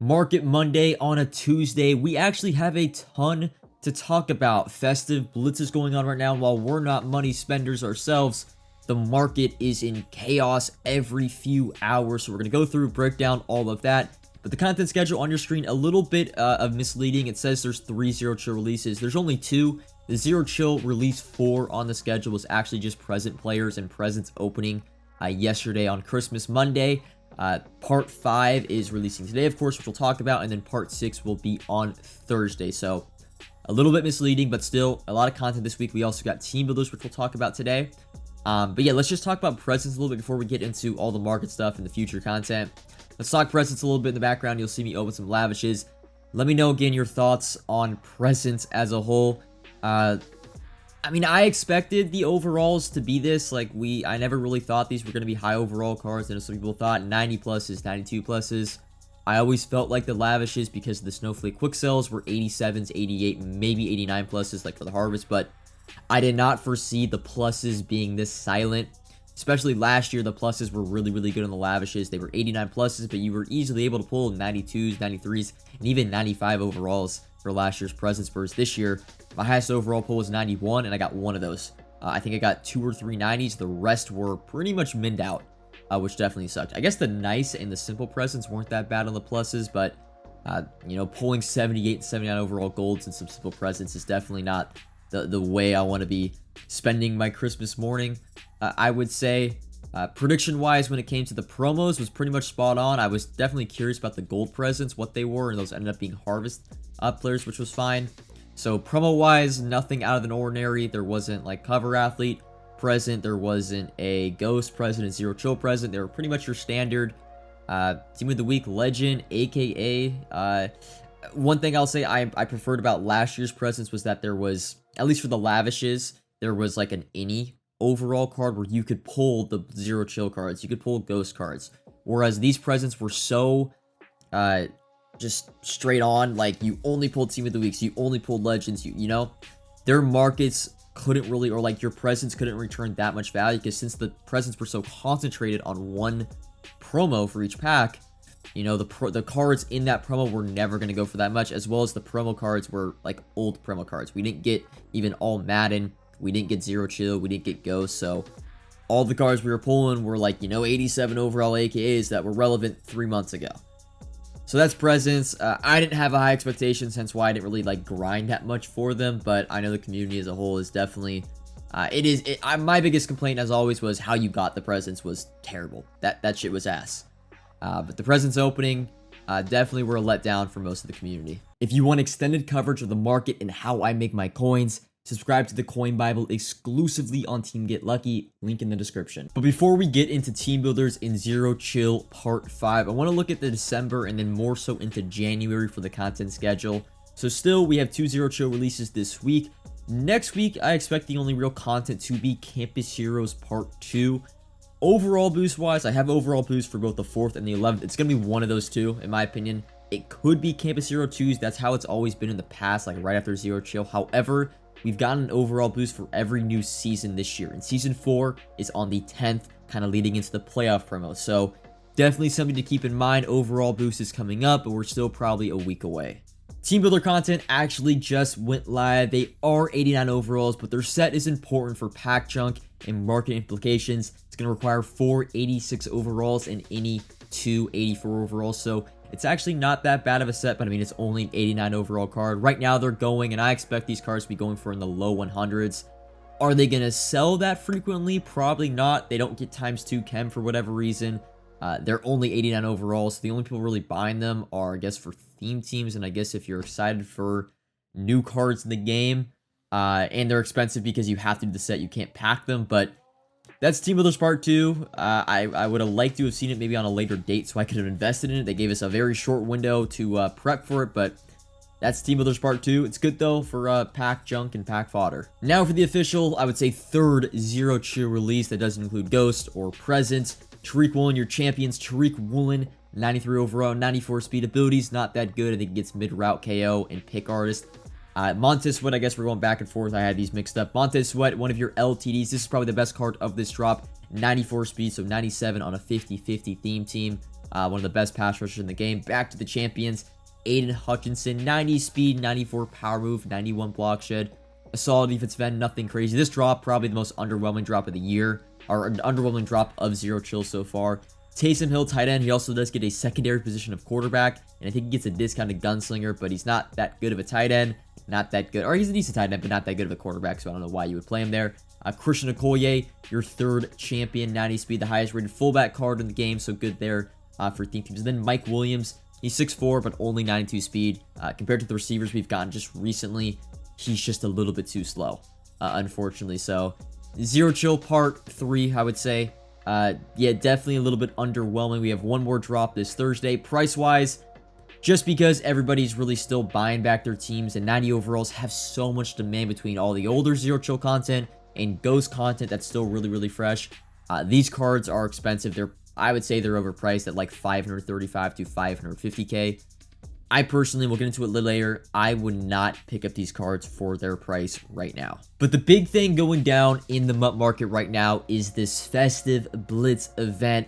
Market Monday on a Tuesday. We actually have a ton to talk about. Festive Blitz is going on right now. While we're not money spenders ourselves, the market is in chaos every few hours. So we're going to go through, break down all of that. But the content schedule on your screen, a little bit of misleading. It says there's 3 Zero Chill releases. There's only 2. The Zero Chill release 4 on the schedule was actually just present players and presents opening yesterday on Christmas Monday. Part 5 is releasing today, of course, which we'll talk about, and then part 6 will be on Thursday. So a little bit misleading, but still a lot of content this week. We also got team builders, which we'll talk about today. But yeah, let's just talk about presents a little bit before we get into all the market stuff and the future content. Let's talk presents a little bit in the background. You'll see me open some lavishes. Let me know again your thoughts on presents as a whole. I mean, I expected the overalls to be this. I never really thought these were going to be high overall cards. And some people thought 90 pluses, 92 pluses. I always felt like the lavishes, because the Snowflake quick sells, were 87s, 88, maybe 89 pluses, like for the harvest. But I did not foresee the pluses being this silent. Especially last year, the pluses were really, really good on the lavishes. They were 89 pluses, but you were easily able to pull 92s, 93s, and even 95 overalls for last year's presents. Versus this year, my highest overall pull was 91, and I got one of those. I think I got 2 or 3 90s. The rest were pretty much minned out, which definitely sucked. I guess the nice and the simple presents weren't that bad on the pluses, but, pulling 78 and 79 overall golds and some simple presents is definitely not the way I want to be spending my Christmas morning. I would say, prediction-wise, when it came to the promos, was pretty much spot on. I was definitely curious about the gold presents, what they were, and those ended up being harvest players, which was fine. So promo-wise, nothing out of the ordinary. There wasn't like cover athlete present. There wasn't a ghost present, and Zero Chill present. They were pretty much your standard team of the week legend, aka. One thing I'll say I preferred about last year's presents was that there was, at least for the lavishes, there was like an any overall card where you could pull the Zero Chill cards. You could pull ghost cards. Whereas these presents were so just straight on, like you only pulled team of the weeks, you only pulled legends, you know, their markets couldn't really, or like your presents couldn't return that much value, because since the presents were so concentrated on one promo for each pack, you know, the cards in that promo were never going to go for that much, as well as the promo cards were like old promo cards. We didn't get even all Madden, we didn't get Zero Chill, we didn't get Ghost, so all the cards we were pulling were like, 87 overall AKAs that were relevant 3 months ago. So that's presents. I didn't have a high expectations, hence why I didn't really like grind that much for them, but I know the community as a whole is definitely, my biggest complaint as always was how you got the presents was terrible. That shit was ass. But the presents opening definitely were a letdown for most of the community. If you want extended coverage of the market and how I make my coins, subscribe to the Coin Bible exclusively on Team Get Lucky, link in the description. But before we get into team builders in Zero Chill Part 5, I want to look at the December and then more so into January for the content schedule. So still, we have 2 Zero Chill releases this week. Next week, I expect the only real content to be Campus Heroes Part 2. Overall boost wise, I have overall boost for both the 4th and the 11th. It's going to be one of those two, in my opinion. It could be Campus Hero 2s. That's how it's always been in the past, like right after Zero Chill. However, we've gotten an overall boost for every new season this year. And Season 4 is on the 10th, kind of leading into the playoff promo. So definitely something to keep in mind. Overall boost is coming up, but we're still probably a week away. Team builder content actually just went live. They are 89 overalls, but their set is important for pack junk and market implications. It's going to require 4 86 overalls and any 2 84 overalls. So it's actually not that bad of a set, but I mean, it's only an 89 overall card. Right now, they're going, and I expect these cards to be going for in the low 100s. Are they going to sell that frequently? Probably not. They don't get ×2 chem for whatever reason. They're only 89 overall, so the only people really buying them are, I guess, for theme teams, and I guess if you're excited for new cards in the game, and they're expensive because you have to do the set, you can't pack them, but that's Team Builders Part 2. I would have liked to have seen it maybe on a later date so I could have invested in it. They gave us a very short window to prep for it, but that's Team Builders Part 2. It's good, though, for pack junk and pack fodder. Now for the official, I would say 3rd Zero Chill release that doesn't include Ghost or Presents. Tariq Woolen, your champions. Tariq Woolen, 93 overall, 94 speed abilities. Not that good. I think it gets mid-route KO and pick artist. Montez Sweat, I guess we're going back and forth. I had these mixed up. Montez Sweat, one of your LTDs. This is probably the best card of this drop. 94 speed, so 97 on a 50-50 theme team. one of the best pass rushers in the game. Back to the champions. Aiden Hutchinson, 90 speed, 94 power move, 91 block shed. A solid defensive end, nothing crazy. This drop, probably the most underwhelming drop of the year, or an underwhelming drop of Zero Chill so far. Taysom Hill, tight end. He also does get a secondary position of quarterback, and I think he gets a discounted gunslinger, but he's not that good of a tight end. Not that good, or he's a decent tight end, but not that good of a quarterback, so I don't know why you would play him there. Christian Okoye, your third champion, 90 speed, the highest rated fullback card in the game, so good there for theme teams. And then Mike Williams, he's 6'4", but only 92 speed. Compared to the receivers we've gotten just recently, he's just a little bit too slow, unfortunately. So, Zero Chill Part 3, I would say. Yeah, definitely a little bit underwhelming. We have one more drop this Thursday. Price-wise, just because everybody's really still buying back their teams, and 90 overalls have so much demand between all the older Zero Chill content and Ghost content that's still really, really fresh. These cards are expensive. I would say they're overpriced at like 535 to 550k. I personally, will get into it a little later, I would not pick up these cards for their price right now. But the big thing going down in the MUT market right now is this Festive Blitz event.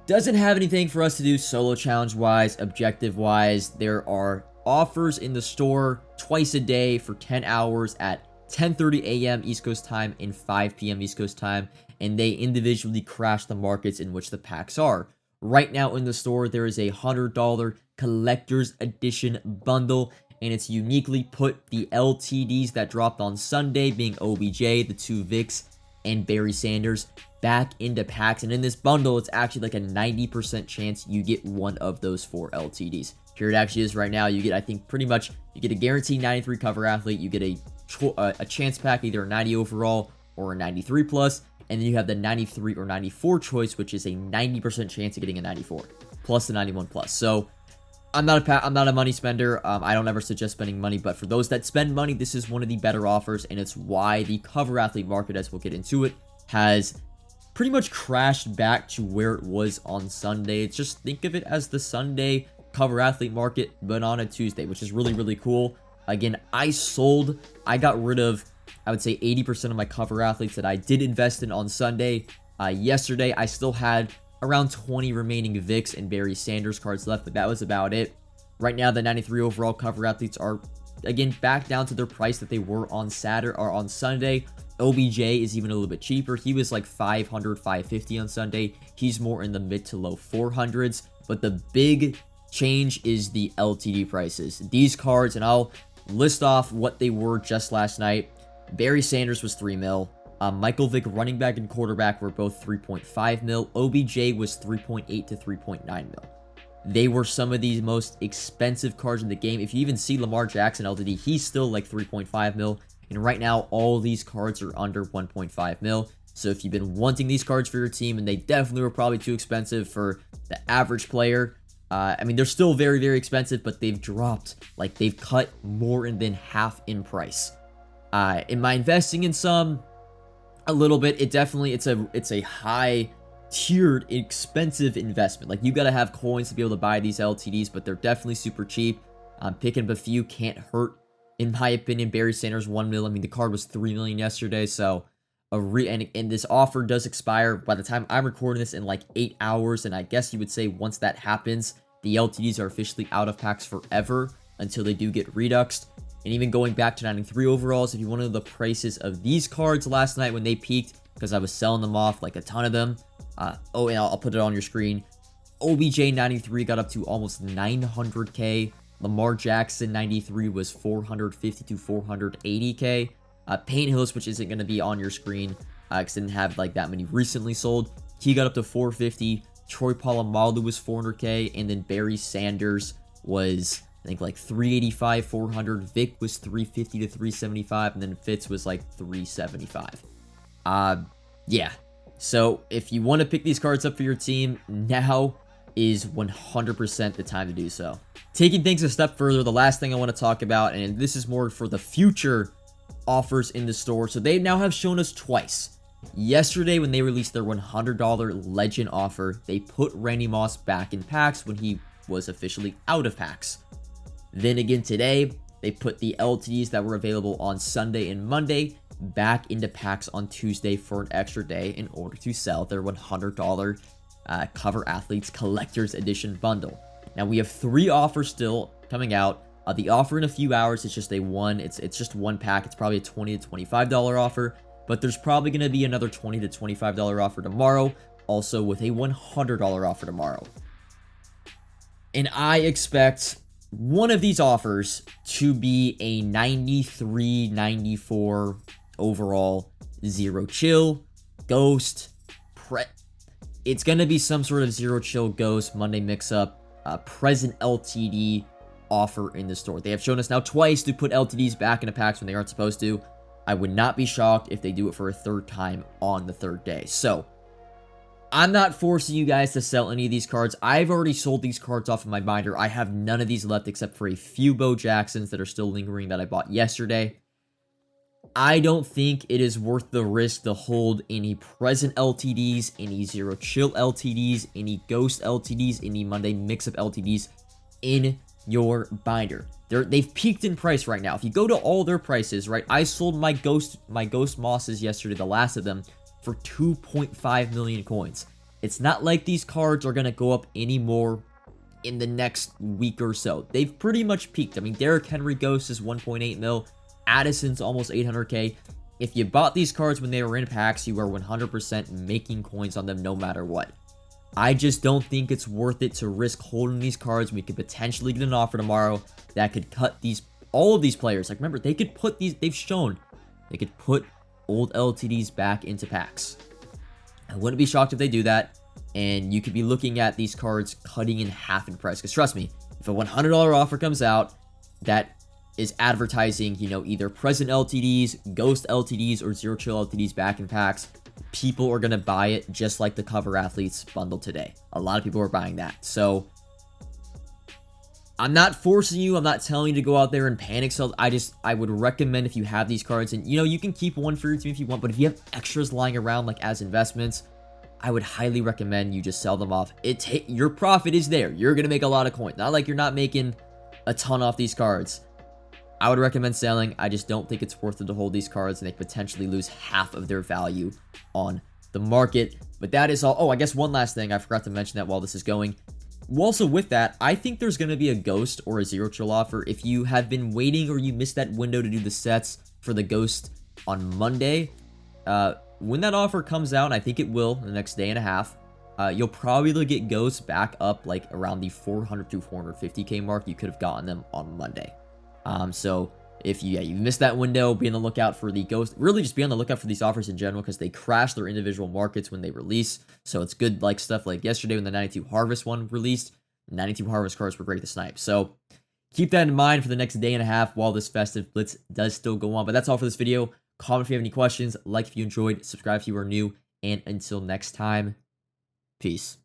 Doesn't have anything for us to do solo challenge wise, objective wise. There are offers in the store twice a day for 10 hours at 10:30 a.m. East Coast time and 5 p.m. East Coast time, and they individually crash the markets in which the packs are. Right now in the store, there is a $100 collector's edition bundle, and it's uniquely put the LTDs that dropped on Sunday, being OBJ, the 2 Vicks, and Barry Sanders, back into packs. And in this bundle, it's actually like a 90% chance you get one of those 4 LTDs. Here it actually is right now. You get, I think, pretty much, you get a guaranteed 93 cover athlete, you get a chance pack, either a 90 overall or a 93 plus, and then you have the 93 or 94 choice, which is a 90% chance of getting a 94 plus the 91 plus. So I'm not a money spender. I don't ever suggest spending money, but for those that spend money, this is one of the better offers, and it's why the cover athlete market, as we'll get into it, has pretty much crashed back to where it was on Sunday. It's just, think of it as the Sunday cover athlete market, but on a Tuesday, which is really, really cool. Again, I got rid of, I would say 80% of my cover athletes that I did invest in on Sunday. Yesterday, I still had around 20 remaining Vicks and Barry Sanders cards left, but that was about it. Right now, the 93 overall cover athletes are, again, back down to their price that they were on Saturday or on Sunday. OBJ is even a little bit cheaper. He was like 500, 550 on Sunday. He's more in the mid to low 400s, but the big change is the LTD prices. These cards, and I'll list off what they were just last night. Barry Sanders was 3 mil. Michael Vick, running back and quarterback, were both 3.5 mil. OBJ was 3.8 to 3.9 mil. They were some of the most expensive cards in the game. If you even see Lamar Jackson LTD, he's still like 3.5 mil. And right now, all these cards are under 1.5 mil. So if you've been wanting these cards for your team, and they definitely were probably too expensive for the average player, I mean, they're still very, very expensive, but they've dropped, like they've cut more than half in price. Am I investing in some? A little bit. It's a high tiered expensive investment. Like, you gotta have coins to be able to buy these LTDs, but they're definitely super cheap. Picking up a few can't hurt, in my opinion. Barry Sanders 1 mil. I mean, the card was 3 million yesterday, so and this offer does expire by the time I'm recording this in like 8 hours, and I guess you would say once that happens, the LTDs are officially out of packs forever until they do get reduxed. And even going back to 93 overalls, if you want to know the prices of these cards last night when they peaked, because I was selling them off, like a ton of them. And I'll put it on your screen. OBJ 93 got up to almost 900k. Lamar Jackson 93 was 450 to 480k. Payne Hillis, which isn't going to be on your screen, because didn't have like that many recently sold, he got up to 450. Troy Polamalu was 400k, and then Barry Sanders was, I think, like 385, 400. Vic was 350 to 375, and then Fitz was like 375. Yeah. So if you want to pick these cards up for your team, now is 100% the time to do so. Taking things a step further, the last thing I want to talk about, and this is more for the future offers in the store. So they now have shown us twice. Yesterday, when they released their $100 Legend offer, they put Randy Moss back in packs when he was officially out of packs. Then again today, they put the LTDs that were available on Sunday and Monday back into packs on Tuesday for an extra day in order to sell their $100 Cover Athletes Collector's Edition bundle. Now, we have 3 offers still coming out. The offer in a few hours is just it's just one pack. It's probably a $20 to $25 offer, but there's probably going to be another $20 to $25 offer tomorrow, also with a $100 offer tomorrow. And I expect one of these offers to be a 93, 94 overall Zero Chill, Ghost, it's going to be some sort of Zero Chill, Ghost, Monday Mix-Up, present LTD offer in the store. They have shown us now twice to put LTDs back into packs when they aren't supposed to. I would not be shocked if they do it for a 3rd time on the 3rd day. So, I'm not forcing you guys to sell any of these cards. I've already sold these cards off of my binder. I have none of these left except for a few Bo Jacksons that are still lingering that I bought yesterday. I don't think it is worth the risk to hold any present LTDs, any Zero Chill LTDs, any Ghost LTDs, any Monday Mix-Up LTDs in your binder. They've peaked in price right now. If you go to all their prices, right, I sold my Ghost Mosses yesterday, the last of them, for 2.5 million coins. It's not like these cards are going to go up anymore in the next week or so. They've pretty much peaked. I mean, Derrick Henry Ghost is 1.8 mil. Addison's almost 800k. If you bought these cards when they were in packs, you are 100% making coins on them no matter what. I just don't think it's worth it to risk holding these cards. We could potentially get an offer tomorrow that could cut all of these players. Like, remember, they could put they've shown they could put old LTDs back into packs. I wouldn't be shocked if they do that, and you could be looking at these cards cutting in half in price. Because trust me, if a $100 offer comes out that is advertising, you know, either present LTDs, Ghost LTDs, or Zero Chill LTDs back in packs, people are going to buy it just like the Cover Athletes bundle today. A lot of people are buying that. So, I'm not forcing you. I'm not telling you to go out there and panic sell. I would recommend if you have these cards, and, you know, you can keep one for your team if you want, but if you have extras lying around, like, as investments, I would highly recommend you just sell them off. Your profit is there. You're going to make a lot of coins. Not like you're not making a ton off these cards. I would recommend selling. I just don't think it's worth it to hold these cards, and they potentially lose half of their value on the market. But that is all. Oh, I guess one last thing. I forgot to mention that while this is going. Also, with that, I think there's going to be a Ghost or a Zero Chill offer. If you have been waiting or you missed that window to do the sets for the Ghost on Monday, when that offer comes out, I think it will in the next day and a half, you'll probably get Ghosts back up like around the 400 to 450k mark. You could have gotten them on Monday. So if you missed that window, be on the lookout for the Ghost. Really just be on the lookout for these offers in general, because they crash their individual markets when they release. So it's good, like stuff like yesterday when the 92 Harvest one released. 92 Harvest cards were great to snipe. So keep that in mind for the next day and a half while this Festive Blitz does still go on. But that's all for this video. Comment if you have any questions, like if you enjoyed, subscribe if you are new, and until next time, peace.